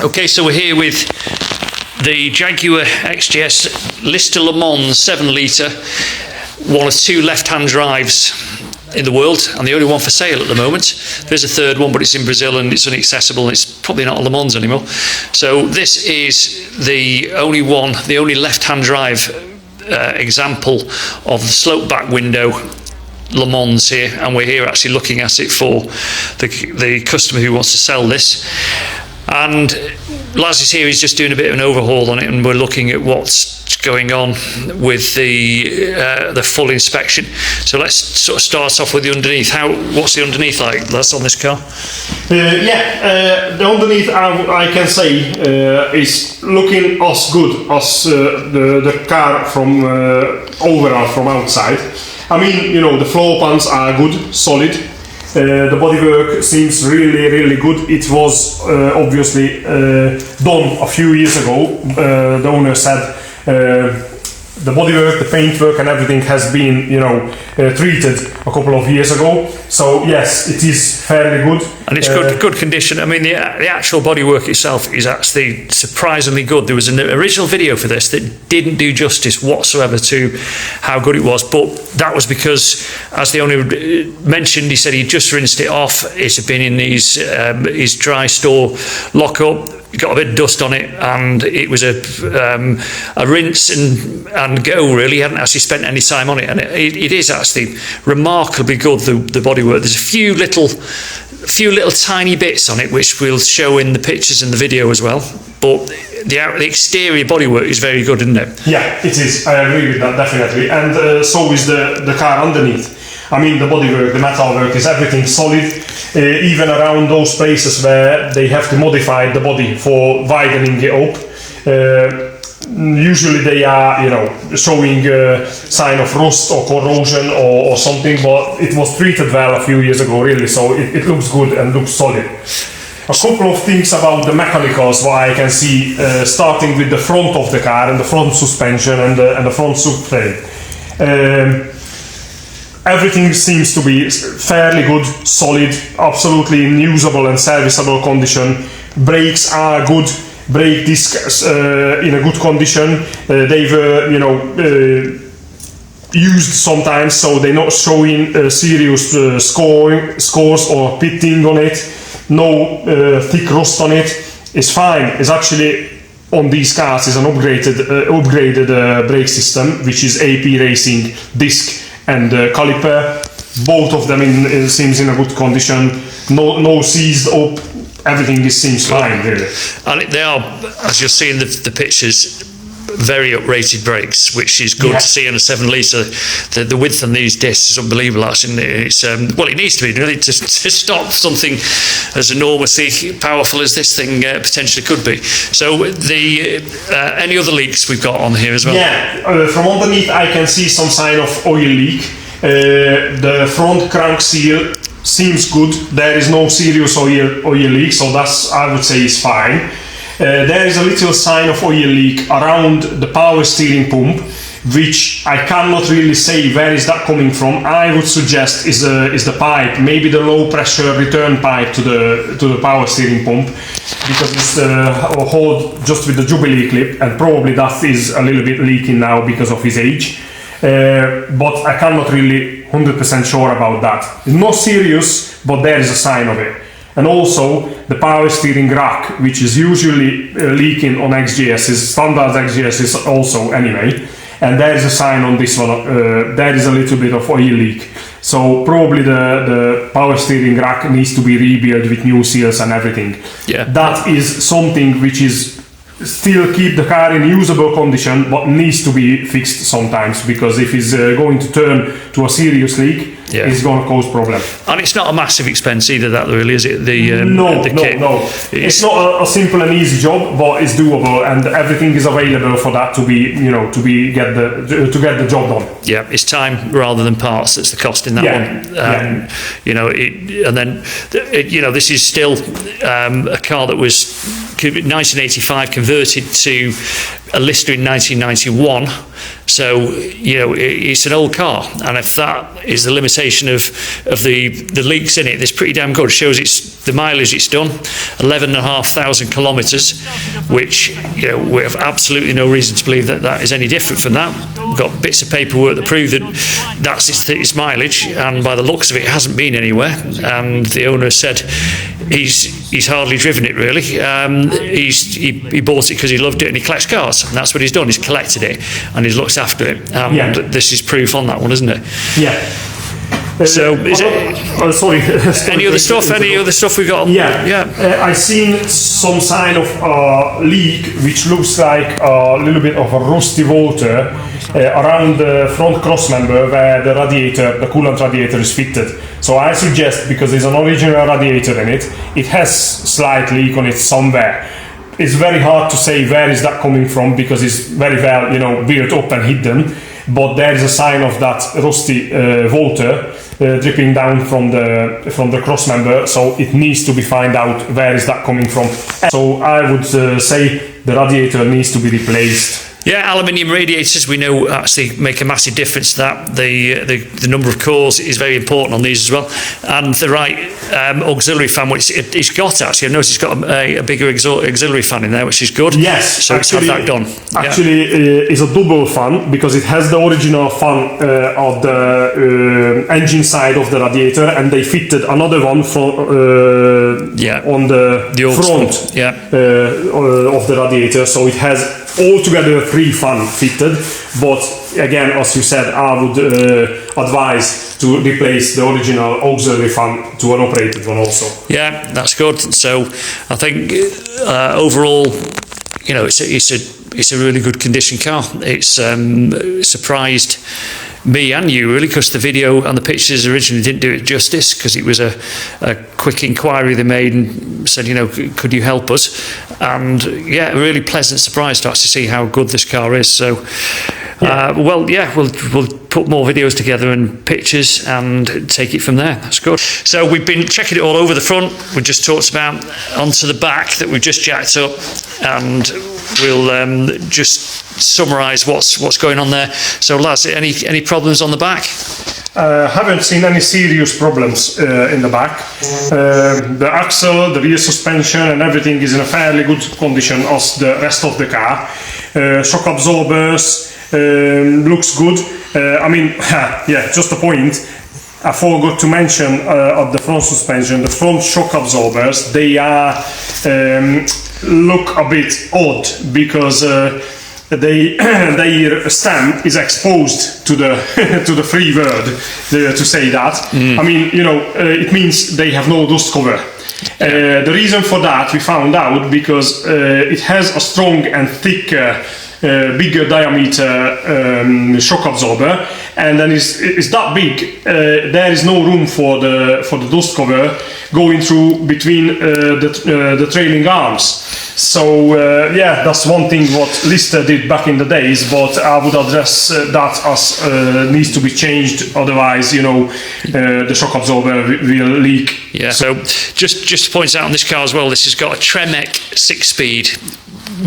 Okay, so we're here with the Jaguar XJS Lister Le Mans 7 litre, one of two left-hand drives in the world, and the only one for sale at the moment. There's a third one, but it's in Brazil and it's inaccessible, and it's probably not a Le Mans anymore. So this is the only one, the only left-hand drive example of the slope back window Le Mans here, and we're here actually looking at it for the customer who wants to sell this. And Laz is here, he's just doing a bit of an overhaul on it, and we're looking at what's going on with the full inspection. So let's sort of start off with the underneath. What's the underneath like, Laz, on this car? The underneath, I can say, is looking as good as the car from overall from outside. I mean, you know, the floor pans are good, solid. The bodywork seems really good. It was obviously done a few years ago. The owner said the bodywork, the paintwork and everything has been, you know, treated a couple of years ago. So yes, it is fairly good. And it's good condition. I mean, the actual bodywork itself is actually surprisingly good. There was an original video for this that didn't do justice whatsoever to how good it was, but that was because, as the owner mentioned, he said he just rinsed it off. It had been in his dry store lockup, got a bit of dust on it, and it was a rinse and go, really. He hadn't actually spent any time on it, and it is actually remarkably good, the bodywork. There's a few little tiny bits on it which we'll show in the pictures and the video as well, but the exterior bodywork is very good, isn't it? Yeah, it is. I agree with that, definitely. And so is the car underneath. I mean, the bodywork, the metalwork, is everything solid, even around those places where they have to modify the body for widening it up. Usually they are, you know, showing sign of rust or corrosion or something, but it was treated well a few years ago, really, so it looks good and looks solid. A couple of things about the mechanicals, what I can see, starting with the front of the car and the front suspension and the front subframe. Everything seems to be fairly good, solid, absolutely in usable and serviceable condition. Brakes are good. Brake discs in a good condition. They were, you know, used sometimes, so they're not showing serious scores or pitting on it. No thick rust on it. It's fine. It's actually on these cars is an upgraded brake system, which is AP Racing disc and caliper. Both of them seems in a good condition. No seized up. Everything seems fine, really. And they are, as you'll see in the pictures, very uprated brakes, which is good to see in a 7 litre. The width on these discs is unbelievable. Actually, it's well, it needs to be really to stop something as enormously powerful as this thing potentially could be. So, any other leaks we've got on here as well? Yeah, from underneath I can see some sign of oil leak. The front crank seal seems good. There is no serious oil leak, so that's, I would say, is fine. There is a little sign of oil leak around the power steering pump, which I cannot really say where is that coming from. I would suggest is the pipe, maybe the low pressure return pipe to the power steering pump, because it's hold just with the Jubilee clip, and probably that is a little bit leaking now because of his age. But I cannot really 100% sure about that. It's not serious, but there is a sign of it. And also the power steering rack, which is usually leaking on XJS's, standard XJS's also anyway, and there is a sign on this one, there is a little bit of oil leak. So probably the power steering rack needs to be rebuilt with new seals and everything. Yeah. That is something which is still keep the car in usable condition, but needs to be fixed sometimes, because if it's going to turn to a serious leak, it's going to cause problem. And it's not a massive expense either, that really, is it? No. It's not a simple and easy job, but it's doable, and everything is available for that to be, you know, to get the job done. Yeah, it's time rather than parts that's the cost in that one. You know, and then you know, this is still a car that was 1985 converted to a Lister in 1991. So, you know, it's an old car, and if that is the limitation of the leaks in it, it's pretty damn good. It shows it's the mileage it's done, 11,500 kilometres, which, you know, we have absolutely no reason to believe that that is any different from that. We've got bits of paperwork that prove that that's its mileage, and by the looks of it, it hasn't been anywhere. And the owner said he's hardly driven it really. He bought it because he loved it and he collects cars, and that's what he's done. He's collected it and he's looked after it. And this is proof on that one, isn't it? Yeah. So, is sorry. Any other stuff? Any other stuff we got? I've seen some sign of leak, which looks like a little bit of a rusty water around the front cross member where the radiator, the coolant radiator, is fitted. So I suggest, because there's an original radiator in it, it has slight leak on it somewhere. It's very hard to say where is that coming from, because it's very well, you know, built up and hidden. But there is a sign of that rusty water dripping down from the cross member, so it needs to be found out where is that coming from. So I would say the radiator needs to be replaced. Yeah, aluminium radiators we know actually make a massive difference to that. The number of cores is very important on these as well, and the right auxiliary fan, which it's got actually. I noticed it's got a bigger auxiliary fan in there, which is good. Yes, so actually, it's had that done. Actually, it's a double fan, because it has the original fan of the engine side of the radiator, and they fitted another one on the front of the radiator, so it has altogether 3 fan fitted. But again, as you said, I would advise to replace the original auxiliary fan to an operated one also. Yeah, that's good. So I think overall, you know, it's a really good condition car. It's surprised me and you really, because the video and the pictures originally didn't do it justice, because it was a quick inquiry they made and said, you know, could you help us? And yeah, a really pleasant surprise to actually see how good this car is. So we'll put more videos together and pictures and take it from there. That's good. So we've been checking it all over the front. We just talked about onto the back that we've just jacked up, and we'll just summarise what's going on there. So Laz, any problems on the back? Haven't seen any serious problems in the back. The axle, the rear suspension and everything is in a fairly good condition as the rest of the car. Shock absorbers looks good. I mean, yeah, just a point. I forgot to mention of the front suspension, the front shock absorbers, they are look a bit odd, because their stem is exposed to the to the free word, to say that. I mean, you know, it means they have no dust cover. The reason for that we found out because it has a strong and thick bigger diameter shock absorber, and then it's that big, there is no room for the dust cover going through between the trailing arms. So yeah, that's one thing what Lister did back in the days, but I would address that as needs to be changed, otherwise, you know, the shock absorber will leak. Yeah, so just to point out on this car as well, this has got a Tremec 6-speed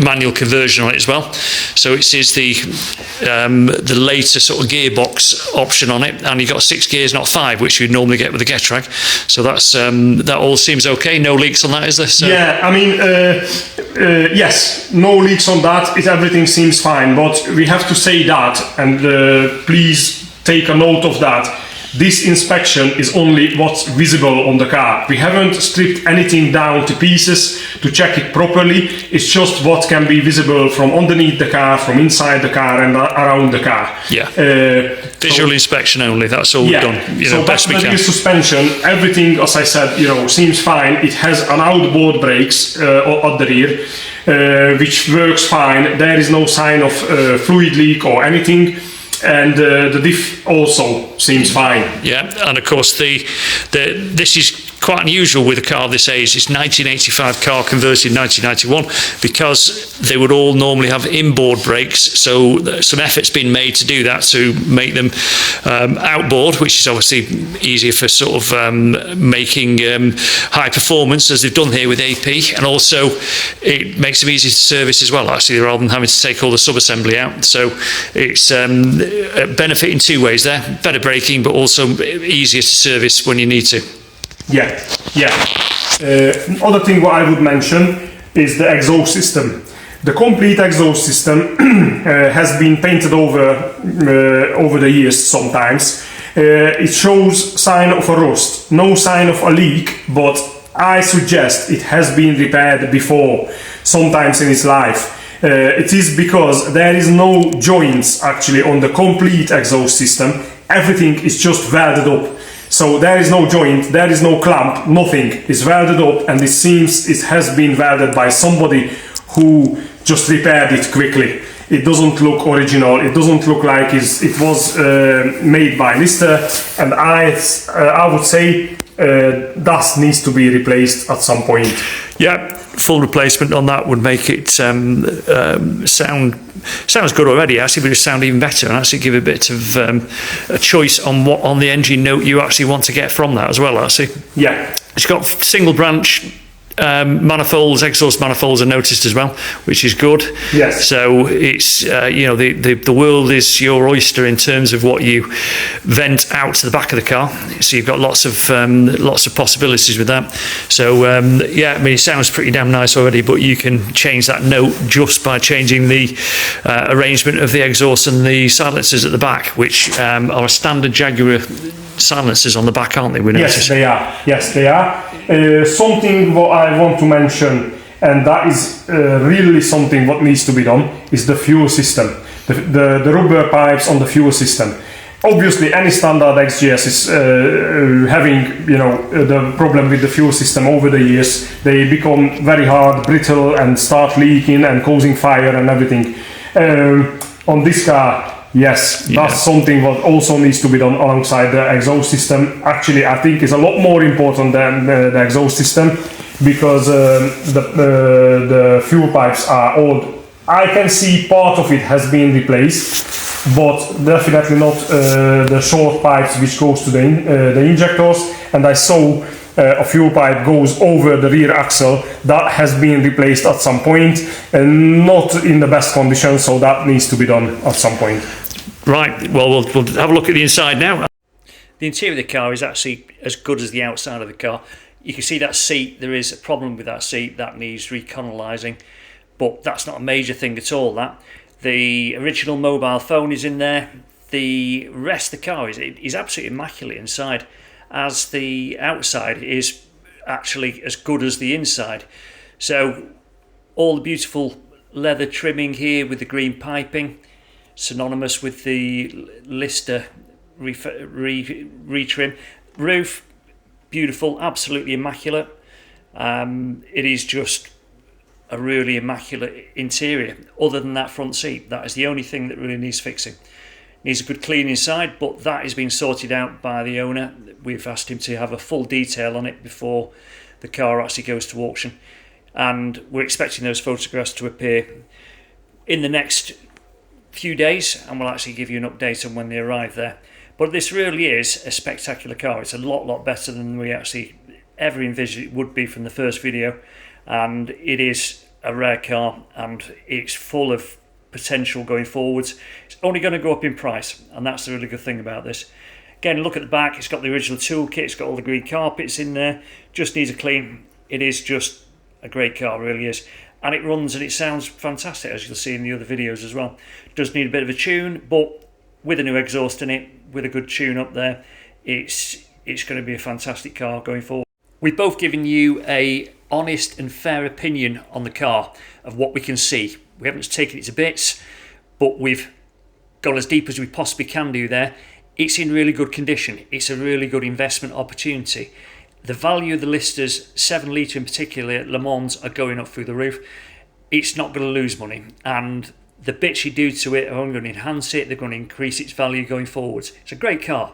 manual conversion on it as well, so it is the later sort of gearbox option on it, and you've got 6 gears, not 5, which you'd normally get with a Getrag. So that's that all seems okay. No leaks on that, is there? So. Yeah, I mean, yes, no leaks on that. Everything seems fine, but we have to say that, and please take a note of that. This inspection is only what's visible on the car. We haven't stripped anything down to pieces to check it properly. It's just what can be visible from underneath the car, from inside the car and around the car. Yeah. Visual inspection only, that's all we've done. You know, so back to the rear suspension, everything, as I said, you know, seems fine. It has an outboard brakes at the rear, which works fine. There is no sign of fluid leak or anything. And the diff also seems fine. Yeah, and of course this is quite unusual with a car this age. It's 1985 car converted in 1991 because they would all normally have inboard brakes. So some effort's been made to do that, to make them outboard, which is obviously easier for sort of making high performance, as they've done here with AP, and also it makes them easy to service as well, actually, rather than having to take all the sub-assembly out. So it's a benefit in two ways there: better braking, but also easier to service when you need to. Yeah, yeah. Other thing what I would mention is the exhaust system. The complete exhaust system has been painted over the years sometimes. It shows sign of a rust, no sign of a leak, but I suggest it has been repaired before, sometimes in its life. It is because there is no joints actually on the complete exhaust system. Everything is just welded up. So there is no joint, there is no clamp, nothing. It's welded up, and it seems it has been welded by somebody who just repaired it quickly. It doesn't look original. It doesn't look like it was made by Lister, and I would say that needs to be replaced at some point. Yeah, full replacement on that would make it sounds good already, actually, but it sound even better, and actually give a bit of a choice on what on the engine note you actually want to get from that as well. Actually, yeah, it's got single branch manifolds, exhaust manifolds are noticed as well, which is good. Yes. So it's you know, the world is your oyster in terms of what you vent out to the back of the car. So you've got lots of possibilities with that. So yeah, I mean, it sounds pretty damn nice already, but you can change that note just by changing the arrangement of the exhaust and the silencers at the back, which are a standard Jaguar silencers on the back, aren't they? Yes, they are. Yes, they are. Something what I want to mention, and that is really something what needs to be done, is the fuel system. The rubber pipes on the fuel system. Obviously, any standard XGS is having, you know, the problem with the fuel system over the years. They become very hard, brittle, and start leaking and causing fire and everything. On this car, yes, that's something what also needs to be done alongside the exhaust system. Actually, I think it's a lot more important than the exhaust system, because the fuel pipes are old. I can see part of it has been replaced, but definitely not the short pipes which goes to the injectors. And I saw a fuel pipe goes over the rear axle that has been replaced at some point, and not in the best condition, so that needs to be done at some point. Right, well, we'll have a look at the inside now. The interior of the car is actually as good as the outside of the car. You can see that seat, there is a problem with that seat that needs reconnolising, but that's not a major thing at all. That the original mobile phone is in there. The rest of the car is absolutely immaculate inside, as the outside is actually as good as the inside. So all the beautiful leather trimming here with the green piping, synonymous with the Lister retrim. Roof, beautiful, absolutely immaculate. It is just a really immaculate interior. Other than that front seat, that is the only thing that really needs fixing. Needs a good clean inside, but that is being sorted out by the owner. We've asked him to have a full detail on it before the car actually goes to auction, and we're expecting those photographs to appear in the next few days, and we'll actually give you an update on when they arrive there. But this really is a spectacular car. It's a lot better than we actually ever envisioned it would be from the first video, and it is a rare car, and it's full of potential going forwards. It's only going to go up in price, and that's the really good thing about this. Again, look at the back. It's got the original toolkit. It's got all the green carpets in there. Just needs a clean. It is just a great car, really is. And it runs and it sounds fantastic, as you'll see in the other videos as well. Does need a bit of a tune, but with a new exhaust in it, with a good tune up there, it's going to be a fantastic car going forward. We've both given you a honest and fair opinion on the car of what we can see. We haven't taken it to bits, but we've gone as deep as we possibly can do there. It's in really good condition. It's a really good investment opportunity. The value of the Lister's 7 litre in particular at Le Mans are going up through the roof. It's not going to lose money, and the bits you do to it are only going to enhance it. They're going to increase its value going forwards. It's a great car.